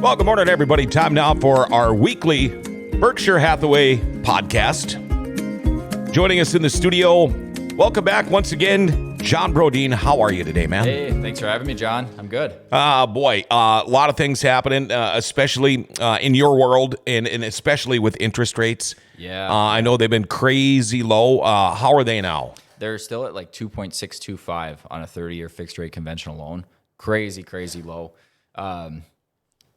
Well, good morning, everybody. Time now for our weekly Berkshire Hathaway podcast. Joining us in the studio, welcome back once again, John Brodeen. How are you today, man? Hey, thanks for having me, John. I'm good. Boy, a lot of things happening, especially in your world and especially with interest rates. Yeah. I know they've been crazy low. How are they now? They're still at like 2.625 on a 30-year fixed rate conventional loan. Crazy low.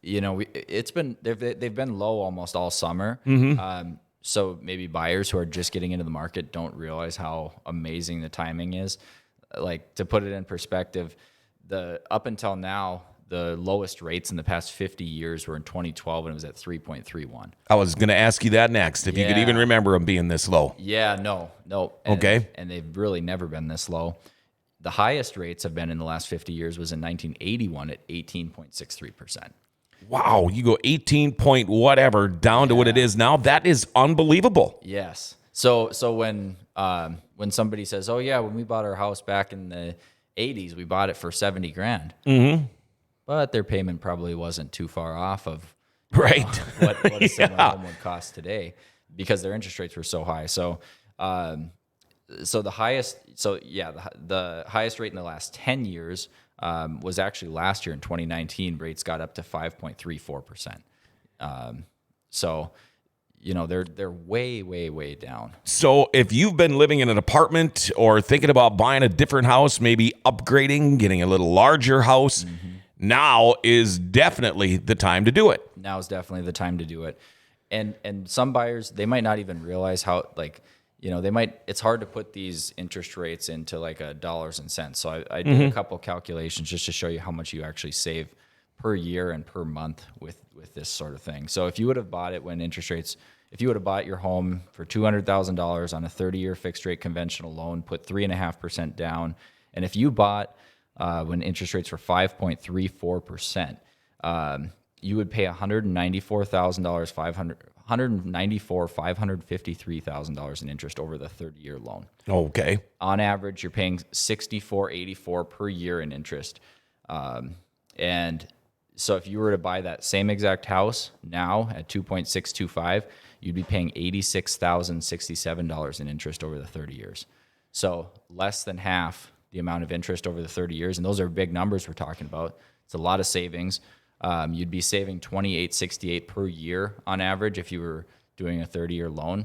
They've been low almost all summer. Mm-hmm. So maybe buyers who are just getting into the market don't realize how amazing the timing is. Like, to put it in perspective, up until now, the lowest rates in the past 50 years were in 2012, and it was at 3.31. I was going to ask you that next, if you could even remember them being this low. Yeah, no. Okay. And they've really never been this low. The highest rates have been in the last 50 years was in 1981 at 18.63%. Wow, you go 18 point whatever down to what it is now. That is unbelievable. Yes. So when somebody says, "Oh yeah, when we bought our house back in the 80s, we bought it for $70,000," Mm-hmm. but their payment probably wasn't too far off of right what a similar home would cost today, because their interest rates were so high. So the highest rate in the last 10 years was actually last year in 2019. Rates got up to 5.34%. They're way down. So if you've been living in an apartment or thinking about buying a different house, maybe upgrading, getting a little larger house, now is definitely the time to do it. Now is definitely the time to do it. And some buyers, they might not even realize how, it's hard to put these interest rates into like a dollars and cents. So I did a couple calculations just to show you how much you actually save per year and per month with this sort of thing. So if you would have bought it when if you would have bought your home for $200,000 on a 30-year fixed rate conventional loan, put 3.5% down, and if you bought when interest rates were 5.34%, you would pay $553,000 in interest over the 30-year loan. Okay. On average, you're paying $64.84 per year in interest. And so if you were to buy that same exact house now at 2.625, you'd be paying $86,067 in interest over the 30 years. So less than half the amount of interest over the 30 years. And those are big numbers we're talking about. It's a lot of savings. You'd be saving $28.68 per year on average if you were doing a 30-year loan.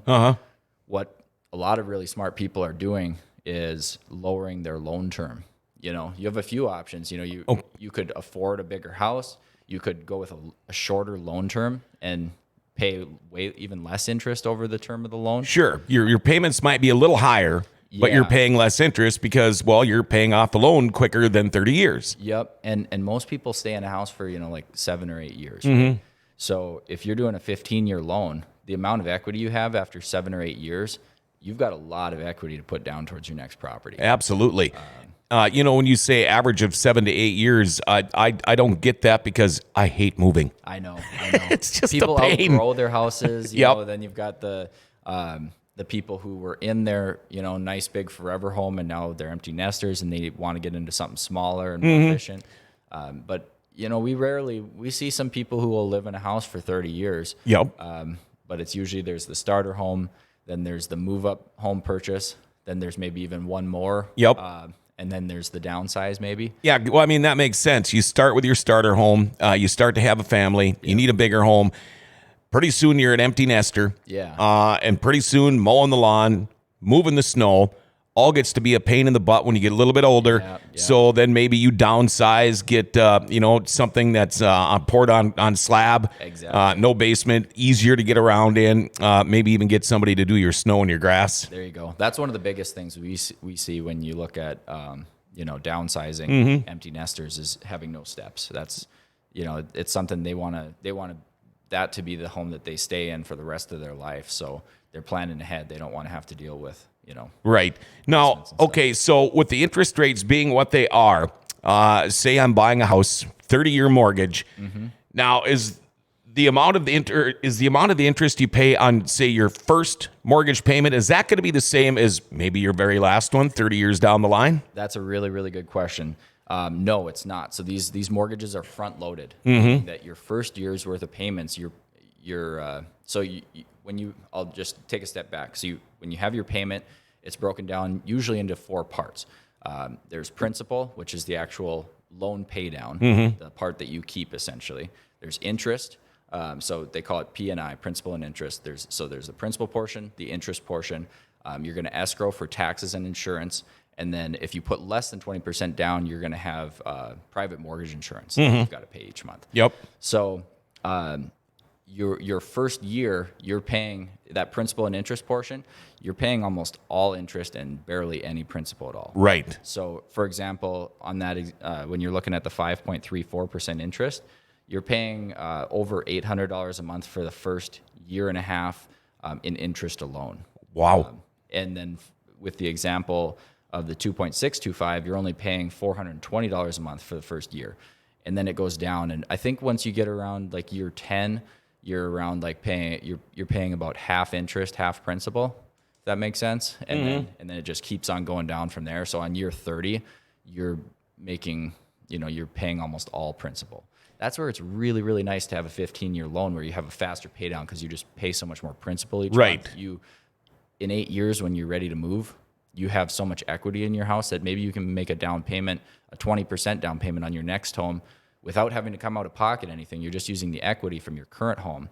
What a lot of really smart people are doing is lowering their loan term. You have a few options. You could afford a bigger house. You could go with a shorter loan term and pay even less interest over the term of the loan. Sure. Your payments might be a little higher, but you're paying less interest because, you're paying off the loan quicker than 30 years. Yep. And most people stay in a house for, like 7 or 8 years. Mm-hmm. Right? So if you're doing a 15-year loan, the amount of equity you have after 7 or 8 years, you've got a lot of equity to put down towards your next property. Absolutely. When you say average of 7 to 8 years, I don't get that because I hate moving. I know. It's just people a pain. Outgrow their houses. Yep. Then you've got the people who were in their, nice big forever home and now they're empty nesters and they want to get into something smaller and more efficient. But we see some people who will live in a house for 30 years. Yep. But it's usually there's the starter home, then there's the move up home purchase, then there's maybe even one more. Yep. And then there's the downsize maybe. Yeah, well, that makes sense. You start with your starter home. You start to have a family. You need a bigger home. Pretty soon you're an empty nester. Yeah. And pretty soon mowing the lawn, moving the snow, all gets to be a pain in the butt when you get a little bit older. Yeah. So then maybe you downsize, get something that's poured on slab. Exactly. No basement, easier to get around in. Maybe even get somebody to do your snow and your grass. There you go. That's one of the biggest things we see when you look at downsizing empty nesters is having no steps. That's it's something they want that to be the home that they stay in for the rest of their life. So they're planning ahead. They don't want to have to deal with Right. Now, okay, so with the interest rates being what they are, say I'm buying a house, 30-year mortgage. Now, is the amount of the interest you pay on, say, your first mortgage payment, is that going to be the same as maybe your very last one 30 years down the line? That's a really, really good question. No, it's not. So these mortgages are front loaded. That your first year's worth of payments, I'll just take a step back. So when you have your payment, it's broken down usually into 4 parts. There's principal, which is the actual loan pay down, the part that you keep essentially. There's interest. So they call it P&I, principal and interest. There's the principal portion, the interest portion. You're going to escrow for taxes and insurance. And then if you put less than 20% down, you're going to have private mortgage insurance that you've got to pay each month. Yep. So your first year, you're paying that principal and interest portion, you're paying almost all interest and barely any principal at all. Right. So, for example, on that, when you're looking at the 5.34% interest, you're paying over $800 a month for the first year and a half in interest alone. Wow. And then with the example of the 2.625, you're only paying $420 a month for the first year. And then it goes down. And I think once you get around like year 10, you're around like you're paying about half interest, half principal. If that makes sense. And then it just keeps on going down from there. So on year 30, you're paying almost all principal. That's where it's really, really nice to have a 15-year loan where you have a faster pay down because you just pay so much more principal each month. In 8 years, when you're ready to move, you have so much equity in your house that maybe you can make a down payment, a 20% down payment on your next home without having to come out of pocket anything. You're just using the equity from your current home,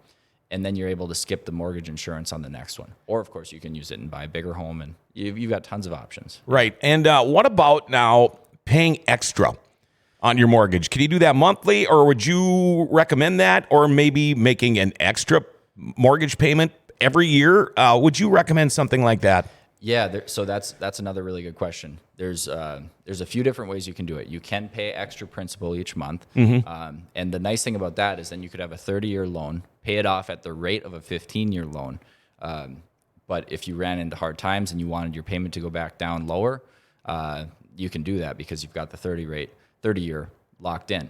and then you're able to skip the mortgage insurance on the next one. Or, of course, you can use it and buy a bigger home, and you've got tons of options. Right. And what about now paying extra on your mortgage? Can you do that monthly, or would you recommend that, or maybe making an extra mortgage payment every year? Would you recommend something like that? Yeah, so that's another really good question. There's a few different ways you can do it. You can pay extra principal each month, and the nice thing about that is then you could have a 30-year loan, pay it off at the rate of a 15-year loan. But if you ran into hard times and you wanted your payment to go back down lower, you can do that because you've got the 30-year locked in.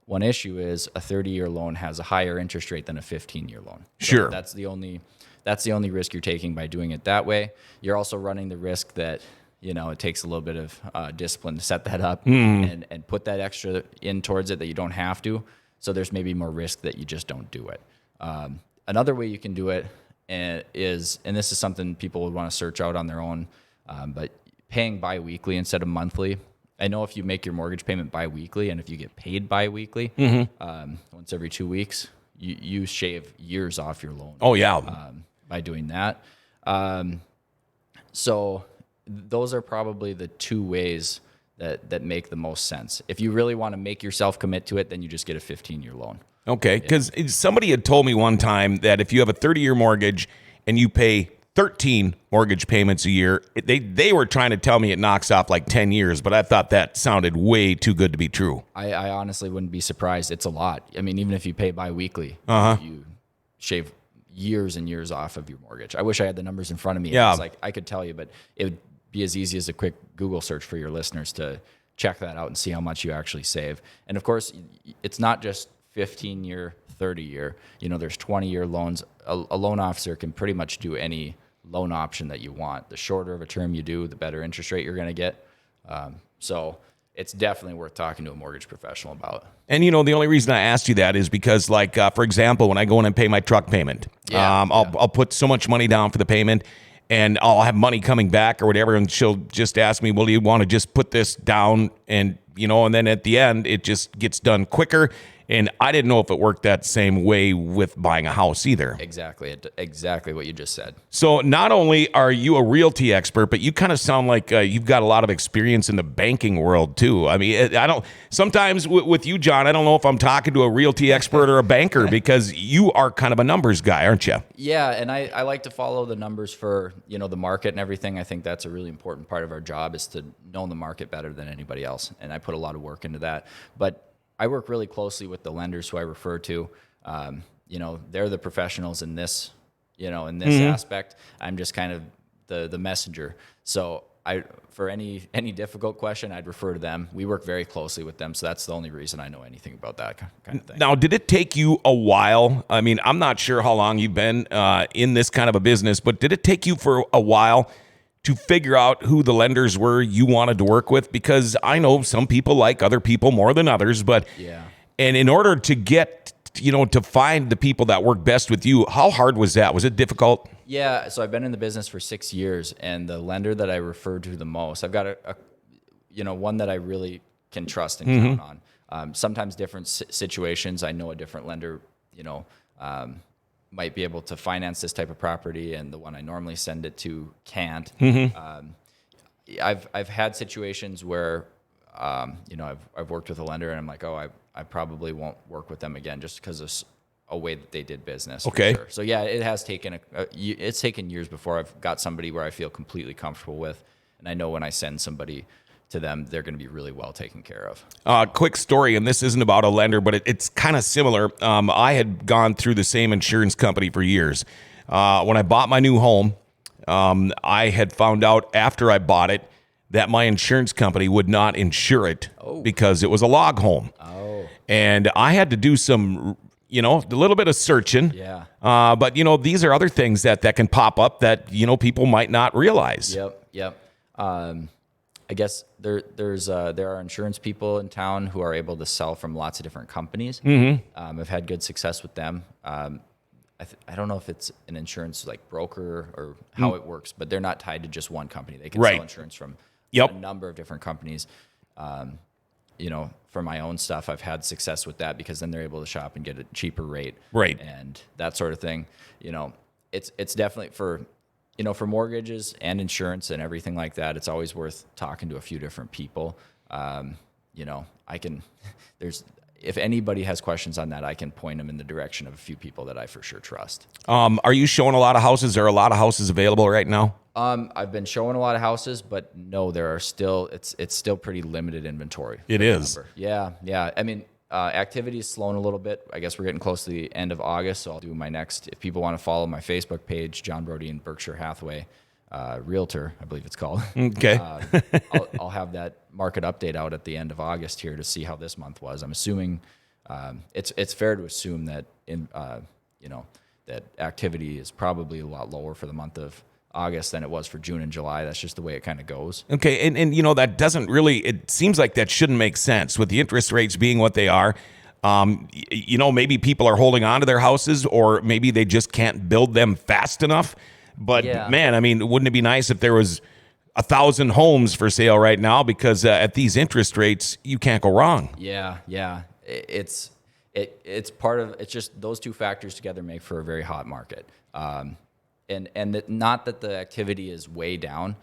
One issue is a 30-year loan has a higher interest rate than a 15-year loan. So sure. That's the only risk you're taking by doing it that way. You're also running the risk that, it takes a little bit of discipline to set that up and put that extra in towards it that you don't have to. So there's maybe more risk that you just don't do it. Another way you can do it is, and this is something people would want to search out on their own, but paying biweekly instead of monthly. I know if you make your mortgage payment biweekly and if you get paid biweekly, once every 2 weeks, you shave years off your loan. Oh, yeah. By doing that. So those are probably the 2 ways that make the most sense. If you really want to make yourself commit to it, then you just get a 15-year loan. Okay, because somebody had told me one time that if you have a 30-year mortgage and you pay 13 mortgage payments a year, they were trying to tell me it knocks off like 10 years, but I thought that sounded way too good to be true. I honestly wouldn't be surprised. It's a lot. I mean, even if you pay biweekly, you shave years and years off of your mortgage. I wish I had the numbers in front of me. Yeah. It's like I could tell you, but it would be as easy as a quick Google search for your listeners to check that out and see how much you actually save. And of course, it's not just 15-year, 30-year. There's 20-year loans. A loan officer can pretty much do any loan option that you want. The shorter of a term you do, the better interest rate you're going to get. So it's definitely worth talking to a mortgage professional about. And, the only reason I asked you that is because, for example, when I go in and pay my truck payment, I'll put so much money down for the payment, and I'll have money coming back or whatever, and she'll just ask me, well, do you want to just put this down? And, and then at the end, it just gets done quicker. And I didn't know if it worked that same way with buying a house either. Exactly what you just said. So not only are you a realty expert, but you kind of sound like you've got a lot of experience in the banking world too. I mean, sometimes with you, John, I don't know if I'm talking to a realty expert or a banker because you are kind of a numbers guy, aren't you? Yeah, and I like to follow the numbers for, the market and everything. I think that's a really important part of our job is to know the market better than anybody else. And I put a lot of work into that. But I work really closely with the lenders who I refer to. They're the professionals in this, in this aspect. I'm just kind of the messenger. So for any difficult question, I'd refer to them. We work very closely with them. So that's the only reason I know anything about that kind of thing. Now, did it take you a while? I mean, I'm not sure how long you've been in this kind of a business, but did it take you for a while to figure out who the lenders were you wanted to work with? Because I know some people like other people more than others, but Yeah. and in order to get, to find the people that work best with you, how hard was that? Was it difficult? Yeah, so I've been in the business for 6 years, and the lender that I refer to the most, I've got one that I really can trust and count on. Sometimes different situations, I know a different lender, might be able to finance this type of property, and the one I normally send it to can't. I've had situations where, I've worked with a lender, and I'm like, oh, I probably won't work with them again just because of a way that they did business. for Okay. sure. So yeah, it has taken it's taken years before I've got somebody where I feel completely comfortable with, and I know when I send somebody to them, they're going to be really well taken care of. Quick story, and this isn't about a lender, but it's kind of similar. I had gone through the same insurance company for years. When I bought my new home, I had found out after I bought it that my insurance company would not insure it because it was a log home. And I had to do some, a little bit of searching. Yeah. But, these are other things that can pop up that, people might not realize. Yep. I guess there are insurance people in town who are able to sell from lots of different companies. I've had good success with them. I don't know if it's an insurance like broker or how it works, but they're not tied to just one company. They can Right. sell insurance from Yep. a number of different companies. For my own stuff, I've had success with that because then they're able to shop and get a cheaper rate, Right. and that sort of thing. It's definitely for mortgages and insurance and everything like that. It's always worth talking to a few different people. If anybody has questions on that, I can point them in the direction of a few people that I for sure trust. Are you showing a lot of houses? Are a lot of houses available right now? I've been showing a lot of houses, but no, there are still it's still pretty limited inventory. It is. Yeah. I mean, activity is slowing a little bit. I guess we're getting close to the end of August, so I'll do my next. If people want to follow my Facebook page, John Brody and Berkshire Hathaway Realtor, I believe it's called. Okay. I'll have that market update out at the end of August here to see how this month was. I'm assuming it's fair to assume that that activity is probably a lot lower for the month of August than it was for June and July. That's just the way it kind of goes. Okay, and that doesn't really, it seems like that shouldn't make sense with the interest rates being what they are. Maybe people are holding on to their houses, or maybe they just can't build them fast enough. But Yeah. man, I mean, wouldn't it be nice if there was 1,000 homes for sale right now? Because at these interest rates, you can't go wrong. Yeah. It's part of, it's just those two factors together make for a very hot market. Not that the activity is way down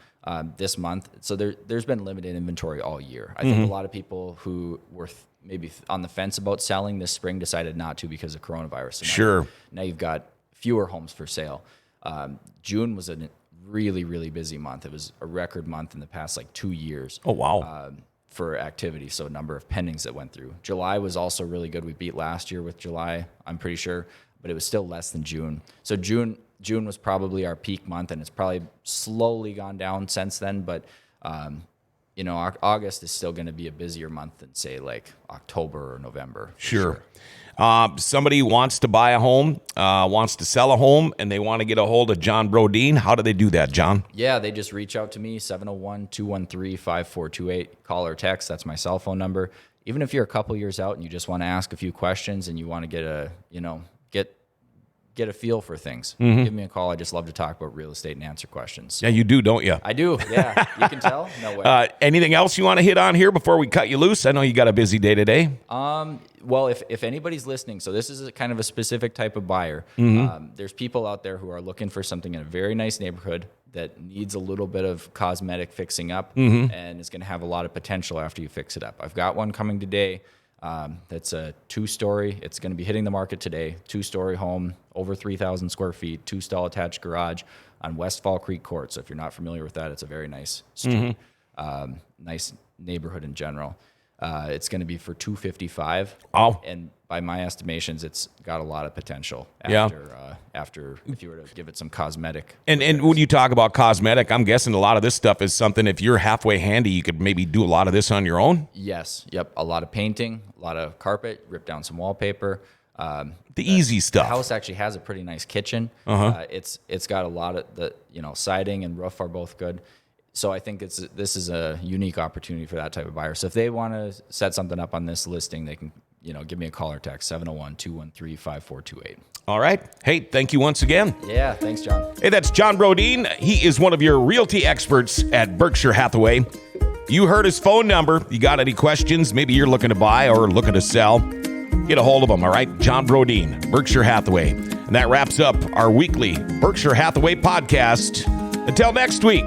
this month. So there's been limited inventory all year. I think a lot of people who were maybe on the fence about selling this spring decided not to because of coronavirus. So Sure. Now you've got fewer homes for sale. June was a really, really busy month. It was a record month in the past 2 years. Oh, wow. For activity, so a number of pendings that went through. July was also really good. We beat last year with July, I'm pretty sure, but it was still less than June. So June was probably our peak month, and it's probably slowly gone down since then. But August is still going to be a busier month than say October or November. Sure. Somebody wants to buy a home, wants to sell a home, and they want to get a hold of John Brodeen. How do they do that, John? Yeah, they just reach out to me, 701-213-5428. Call or text. That's my cell phone number. Even if you're a couple years out and you just want to ask a few questions and you want to get a feel for things, give me a call. I just love to talk about real estate and answer questions. Yeah, you do, don't you? I do. Yeah, you can tell. No way. Anything else you want to hit on here before we cut you loose? I know you got a busy day today. Well, if anybody's listening, so this is a kind of a specific type of buyer. There's people out there who are looking for something in a very nice neighborhood that needs a little bit of cosmetic fixing up and is going to have a lot of potential after you fix it up. I've got one coming today. That's a 2-story. It's going to be hitting the market today. 2-story home, over 3,000 square feet, 2-stall attached garage on Westfall Creek Court. So if you're not familiar with that, it's a very nice street, nice neighborhood in general. It's going to be for $255. Oh. And by my estimations, it's got a lot of potential Yeah. after if you were to give it some cosmetic. And when you talk about cosmetic, I'm guessing a lot of this stuff is something, if you're halfway handy, you could maybe do a lot of this on your own? Yes. Yep. A lot of painting, a lot of carpet, rip down some wallpaper. The easy The stuff. house actually has a pretty nice kitchen. It's got a lot of the siding and roof are both good. So I think this is a unique opportunity for that type of buyer. So if they want to set something up on this listing, they can give me a call or text 701-213-5428. All right. Hey, thank you once again. Yeah, thanks, John. Hey, that's John Brodeen. He is one of your realty experts at Berkshire Hathaway. You heard his phone number. You got any questions? Maybe you're looking to buy or looking to sell. Get a hold of him, all right? John Brodeen, Berkshire Hathaway. And that wraps up our weekly Berkshire Hathaway podcast. Until next week.